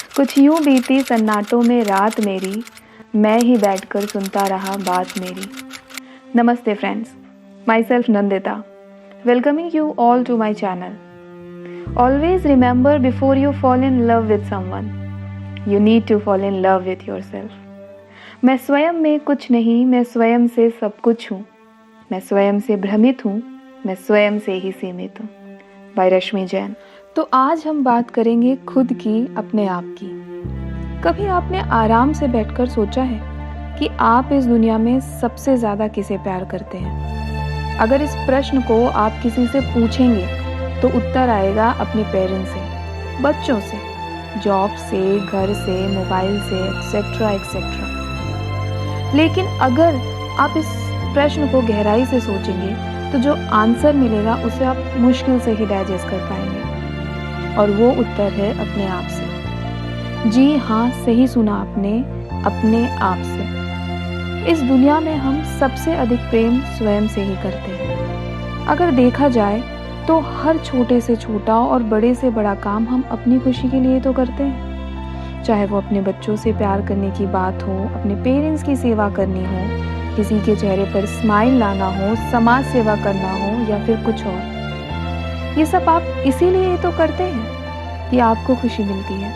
कुछ यूं बीती सन्नाटों में रात मेरी, मैं ही बैठकर सुनता रहा बात मेरी। नमस्ते friends, myself Nandita, welcoming you all to my channel. Always remember before you fall in love with someone, you need to fall in love with yourself. मैं स्वयं में कुछ नहीं, मैं स्वयं से सब कुछ हूँ। मैं स्वयं से भ्रमित हूँ, मैं स्वयं से ही सीमित हूँ। बाय रश्मि जैन। तो आज हम बात करेंगे खुद की, अपने आप की। कभी आपने आराम से बैठकर सोचा है कि आप इस दुनिया में सबसे ज़्यादा किसे प्यार करते हैं? अगर इस प्रश्न को आप किसी से पूछेंगे तो उत्तर आएगा अपने पेरेंट्स से, बच्चों से, जॉब से, घर से, मोबाइल से, एक्सेट्रा एक्सेट्रा। लेकिन अगर आप इस प्रश्न को गहराई से सोचेंगे तो जो आंसर मिलेगा उसे आप मुश्किल से ही डाइजेस्ट कर पाएंगे, और वो उत्तर है अपने आप से। जी हाँ, सही सुना आपने, अपने आप से। इस दुनिया में हम सबसे अधिक प्रेम स्वयं से ही करते हैं। अगर देखा जाए तो हर छोटे से छोटा और बड़े से बड़ा काम हम अपनी खुशी के लिए तो करते हैं। चाहे वो अपने बच्चों से प्यार करने की बात हो, अपने पेरेंट्स की सेवा करनी हो, किसी के चेहरे पर स्माइल लाना हो, समाज सेवा करना हो, या फिर कुछ और। ये सब आप इसीलिए तो करते हैं कि आपको खुशी मिलती है।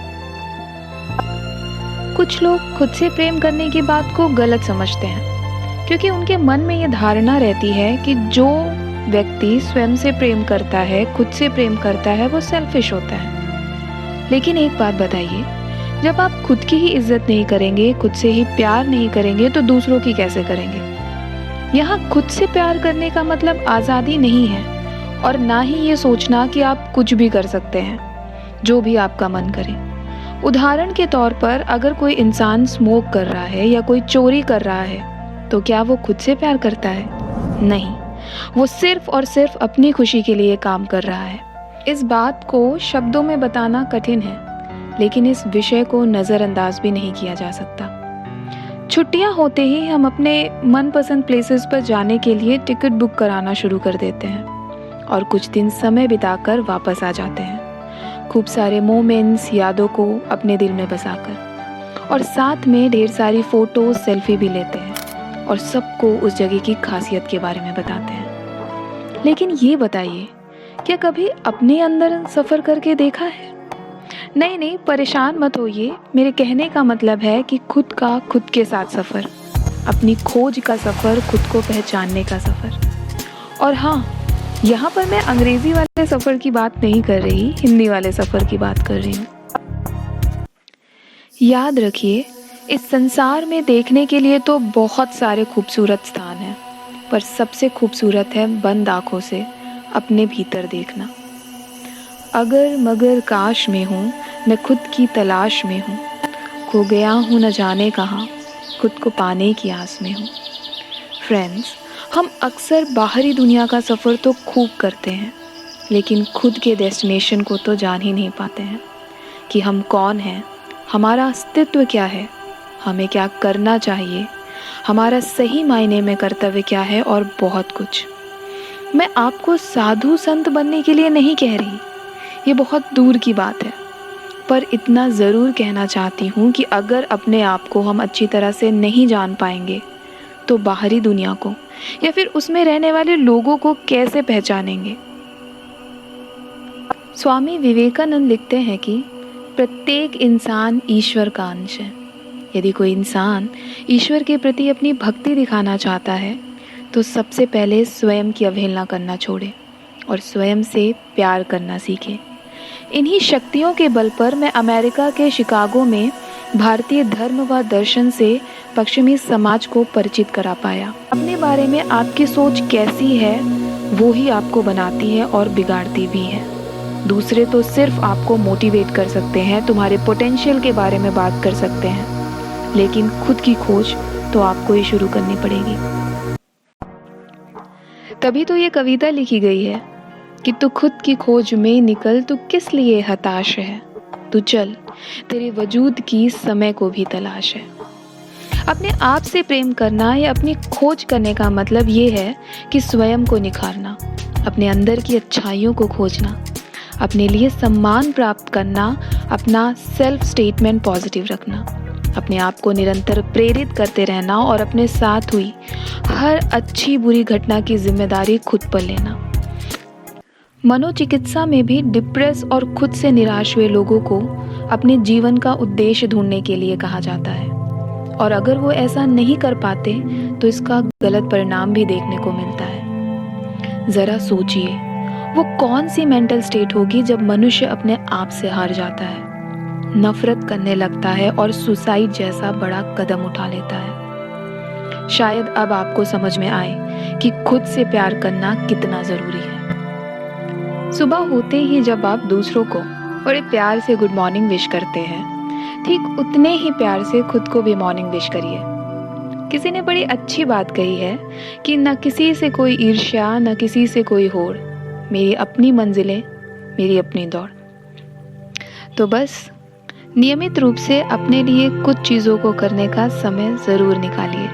कुछ लोग खुद से प्रेम करने की बात को गलत समझते हैं, क्योंकि उनके मन में ये धारणा रहती है कि जो व्यक्ति स्वयं से प्रेम करता है, खुद से प्रेम करता है, वो सेल्फिश होता है। लेकिन एक बात बताइए, जब आप खुद की ही इज्जत नहीं करेंगे, खुद से ही प्यार नहीं करेंगे, तो दूसरों की कैसे करेंगे? यहाँ खुद से प्यार करने का मतलब आज़ादी नहीं है, और ना ही ये सोचना कि आप कुछ भी कर सकते हैं, जो भी आपका मन करे। उदाहरण के तौर पर अगर कोई इंसान स्मोक कर रहा है या कोई चोरी कर रहा है, तो क्या वो खुद से प्यार करता है? नहीं, वो सिर्फ और सिर्फ अपनी खुशी के लिए काम कर रहा है। इस बात को शब्दों में बताना कठिन है, लेकिन इस विषय को नज़रअंदाज भी नहीं किया जा सकता। छुट्टियां होते ही हम अपने मनपसंद प्लेसेस पर जाने के लिए टिकट बुक कराना शुरू कर देते हैं और कुछ दिन समय बिताकर वापस आ जाते हैं, खूब सारे मोमेंट्स, यादों को अपने दिल में बसाकर, और साथ में ढेर सारी फ़ोटो, सेल्फी भी लेते हैं और सबको उस जगह की खासियत के बारे में बताते हैं। लेकिन ये बताइए, क्या कभी अपने अंदर सफ़र करके देखा है? नहीं, परेशान मत होइए। मेरे कहने का मतलब है कि खुद का खुद के साथ सफ़र, अपनी खोज का सफ़र, खुद को पहचानने का सफ़र। और हाँ, यहाँ पर मैं अंग्रेज़ी वाले सफ़र की बात नहीं कर रही, हिंदी वाले सफ़र की बात कर रही हूँ। याद रखिए, इस संसार में देखने के लिए तो बहुत सारे खूबसूरत स्थान हैं, पर सबसे खूबसूरत है बंद आँखों से अपने भीतर देखना। अगर मगर काश में हूँ, मैं खुद की तलाश में हूँ, खो गया हूँ न जाने कहाँ, खुद को पाने की आस में हूँ। फ्रेंड्स, हम अक्सर बाहरी दुनिया का सफ़र तो खूब करते हैं, लेकिन खुद के डेस्टिनेशन को तो जान ही नहीं पाते हैं कि हम कौन हैं, हमारा अस्तित्व क्या है, हमें क्या करना चाहिए, हमारा सही मायने में कर्तव्य क्या है, और बहुत कुछ। मैं आपको साधु संत बनने के लिए नहीं कह रही, ये बहुत दूर की बात है, पर इतना ज़रूर कहना चाहती हूँ कि अगर अपने आप को हम अच्छी तरह से नहीं जान पाएंगे, तो बाहरी दुनिया को या फिर उसमें रहने वाले लोगों को कैसे पहचानेंगे? स्वामी विवेकानंद लिखते हैं कि प्रत्येक इंसान ईश्वर का अंश है। यदि कोई इंसान ईश्वर के प्रति अपनी भक्ति दिखाना चाहता है, तो सबसे पहले स्वयं की अवहेलना करना छोड़े और स्वयं से प्यार करना सीखे। इन्हीं शक्तियों के बल पर मैं अमेरिका के शिकागो में भारतीय धर्म व दर्शन से पश्चिमी समाज को परिचित करा पाया। अपने बारे में आपकी सोच कैसी है, वो ही आपको बनाती है और बिगाड़ती भी है। दूसरे तो सिर्फ आपको मोटिवेट कर सकते हैं, तुम्हारे पोटेंशियल के बारे में बात कर सकते हैं, लेकिन खुद की खोज तो आपको ही शुरू करनी पड़ेगी। तभी तो ये कविता लिखी गई है कि तू खुद की खोज में निकल, तू किस लिए हताश है, तू चल, तेरे वजूद की समय को भी तलाश है। अपने आप से प्रेम करना या अपनी खोज करने का मतलब ये है कि स्वयं को निखारना, अपने अंदर की अच्छाइयों को खोजना, अपने लिए सम्मान प्राप्त करना, अपना सेल्फ स्टेटमेंट पॉजिटिव रखना, अपने आप को निरंतर प्रेरित करते रहना और अपने साथ हुई हर अच्छी बुरी घटना की जिम्मेदारी खुद पर लेना। मनोचिकित्सा में भी डिप्रेस और खुद से निराश हुए लोगों को अपने जीवन का उद्देश्य ढूंढने के लिए कहा जाता है, और अगर वो ऐसा नहीं कर पाते तो इसका गलत परिणाम भी देखने को मिलता है। जरा सोचिए, वो कौन सी मेंटल स्टेट होगी जब मनुष्य अपने आप से हार जाता है, नफरत करने लगता है और सुसाइड जैसा बड़ा कदम उठा लेता है। शायद अब आपको समझ में आए कि खुद से प्यार करना कितना जरूरी है। सुबह होते ही जब आप दूसरों को बड़े प्यार से गुड मॉर्निंग विश करते हैं, ठीक उतने ही प्यार से खुद को भी मॉर्निंग विश करिए। किसी ने बड़ी अच्छी बात कही है कि न किसी से कोई ईर्ष्या, न किसी से कोई होड़, मेरी अपनी मंजिलें, मेरी अपनी दौड़। तो बस नियमित रूप से अपने लिए कुछ चीज़ों को करने का समय ज़रूर निकालिए।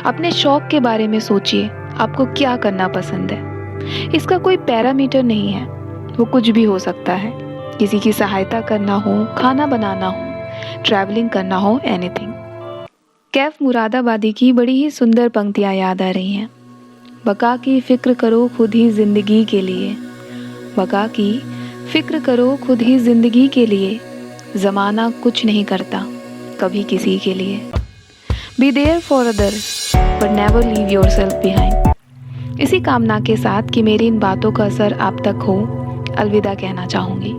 अपने शौक के बारे में सोचिए, आपको क्या करना पसंद है। इसका कोई पैरामीटर नहीं है, वो कुछ भी हो सकता है। किसी की सहायता करना हो, खाना बनाना हो, ट्रैवलिंग करना हो, एनीथिंग। कैफ मुरादाबादी की बड़ी ही सुंदर पंक्तियाँ याद आ रही हैं। बका की फिक्र करो खुद ही जिंदगी के लिए, बका की फिक्र करो खुद ही जिंदगी के लिए, ज़माना कुछ नहीं करता कभी किसी के लिए। Be there for others but never leave yourself behind. इसी कामना के साथ कि मेरी इन बातों का असर आप तक हो, अलविदा कहना चाहूँगी।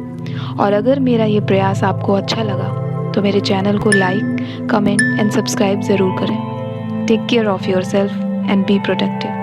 और अगर मेरा ये प्रयास आपको अच्छा लगा तो मेरे चैनल को लाइक, कमेंट एंड सब्सक्राइब ज़रूर करें। Take care of yourself and be protective.